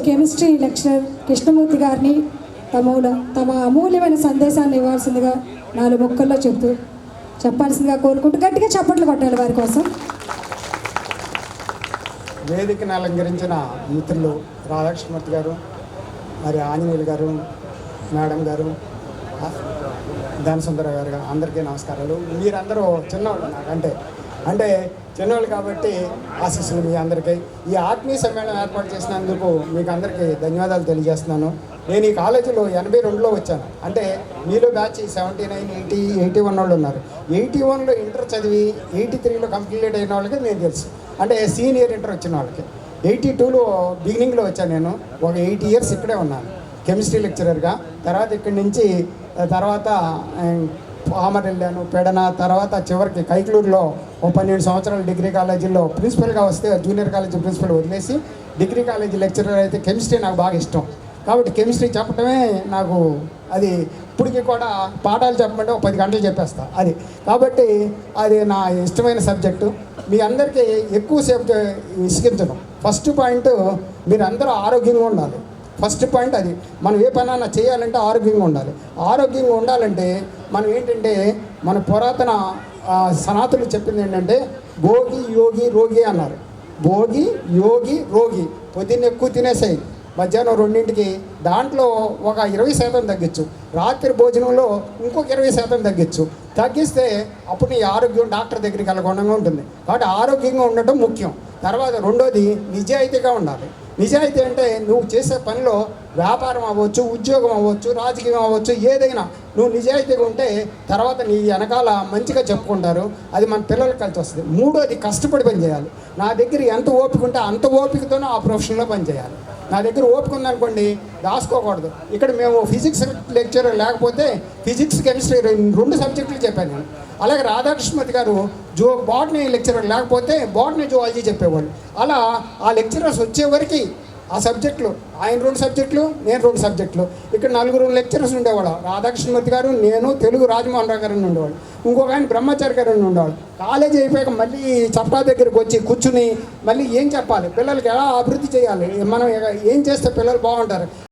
Chemistry lecturer Krishnamurthy గారిని తమ అమూల్యమైన సందేశాన్ని ఇవ్వాల్సిందిగా 4 ముక్కల్లో చెప్పాల్సిందిగా కోరుకుంటూ గట్టిగా చప్పట్లు కొట్టాలి వారి కోసం. వేదికను అలంకరించిన మిత్రులు రాధాకృష్ణమూర్తి గారు, మరి ఆంజనేయులు గారు, మేడం గారు, ధనసుందర గారు, అందరికీ నమస్కారాలు. మీరందరూ చిన్నవాళ్ళు అంటే చిన్నవాళ్ళు కాబట్టి ఆశీస్సులు మీ అందరికీ. ఈ ఆత్మీయ సమ్మేళనం ఏర్పాటు చేసినందుకు మీకు అందరికీ ధన్యవాదాలు తెలియజేస్తున్నాను. నేను ఈ కాలేజీలో 82లో వచ్చాను. అంటే మీలో బ్యాచ్ 79, 80, 81 వాళ్ళు ఉన్నారు. 81లో ఇంటర్ చదివి 83లో కంప్లీట్ అయిన వాళ్ళకి నేను తెలుసు, అంటే సీనియర్ ఇంటర్ వచ్చిన వాళ్ళకి. 82లో బిగినింగ్లో వచ్చాను. నేను ఒక 8 ఇయర్స్ ఇక్కడే ఉన్నాను కెమిస్ట్రీ లెక్చరర్గా. తర్వాత ఇక్కడి నుంచి పామర్ వెళ్ళాను, పెడన, తర్వాత చివరికి కైక్లూరులో 12 సంవత్సరాలు డిగ్రీ కాలేజీలో ప్రిన్సిపల్గా వస్తే జూనియర్ కాలేజీ ప్రిన్సిపల్ వదిలేసి డిగ్రీ కాలేజీ లెక్చరర్ అయితే కెమిస్ట్రీ నాకు బాగా ఇష్టం కాబట్టి కెమిస్ట్రీ చెప్పడమే నాకు అది ఇప్పటికీ కూడా పాఠాలు చెప్పమంటే ఒక 10 గంటలు చెప్పేస్తా అది. కాబట్టి అది నా ఇష్టమైన సబ్జెక్టు. మీ అందరికీ ఎక్కువసేపు విసిగించడం. ఫస్ట్ పాయింట్, మీరు అందరూ ఆరోగ్యంగా ఉండాలి. ఫస్ట్ పాయింట్ అది. మనం ఏ పనైనా చేయాలంటే ఆరోగ్యంగా ఉండాలి. ఆరోగ్యంగా ఉండాలంటే మనం ఏంటంటే మన పురాతన సనాతులు చెప్పింది ఏంటంటే భోగి యోగి రోగి అన్నారు. భోగి యోగి రోగి. పొద్దున్న ఎక్కువ తినేసాయి, మధ్యాహ్నం 2ంటికి దాంట్లో ఒక 20% తగ్గించు, రాత్రి భోజనంలో ఇంకొక 20% తగ్గిస్తే అప్పుడు నీ ఆరోగ్యం డాక్టర్ దగ్గరికి వెళ్ళకుండా ఉంటుంది. కాబట్టి ఆరోగ్యంగా ఉండటం ముఖ్యం. తర్వాత రెండోది నిజాయితీగా ఉండాలి. నిజాయితీ అంటే నువ్వు చేసే పనిలో వ్యాపారం అవ్వచ్చు, ఉద్యోగం అవ్వచ్చు, రాజకీయం అవ్వచ్చు, ఏదైనా నువ్వు నిజాయితీగా ఉంటే తర్వాత నీ వెనకాల మంచిగా చెప్పుకుంటారు. అది మన పిల్లలకి కలిసి వస్తుంది. మూడోది కష్టపడి పని చేయాలి. నా దగ్గర ఎంత ఓపిక ఉంటే అంత ఓపికతోనే ఆ ప్రొఫెషన్లో పని చేయాలి. నా దగ్గర ఓపిక ఉందనుకోండి దాచుకోకూడదు. ఇక్కడ మేము ఫిజిక్స్ లెక్చరర్ లేకపోతే ఫిజిక్స్ కెమిస్ట్రీ 2 సబ్జెక్టులు చెప్పాను నేను. అలాగే రాధాకృష్ణమూర్తి గారు బాటనీ లెక్చరర్ లేకపోతే బాటనీ జువాలజీ చెప్పేవాళ్ళు. అలా ఆ లెక్చరర్స్ వచ్చేవరకు ఆ సబ్జెక్టులు, ఆయన 2 సబ్జెక్టులు, నేను 2 సబ్జెక్టులు. ఇక్కడ 4 లెక్చరర్స్ ఉండేవాళ్ళు. రాధాకృష్ణమూర్తి గారు, నేను, తెలుగు రాజమోహన్ రావు గారు ఉండేవాళ్ళు, ఇంకొక ఆయన బ్రహ్మచారి గారు ఉండేవాళ్ళు. కాలేజీ అయిపోయాక మళ్ళీ చట్టా దగ్గరికి వచ్చి కూర్చుని మళ్ళీ ఏం చెప్పాలి, పిల్లలకి ఎలా అభివృద్ధి చేయాలి, మనం ఏం చేస్తే పిల్లలు బాగుంటారు,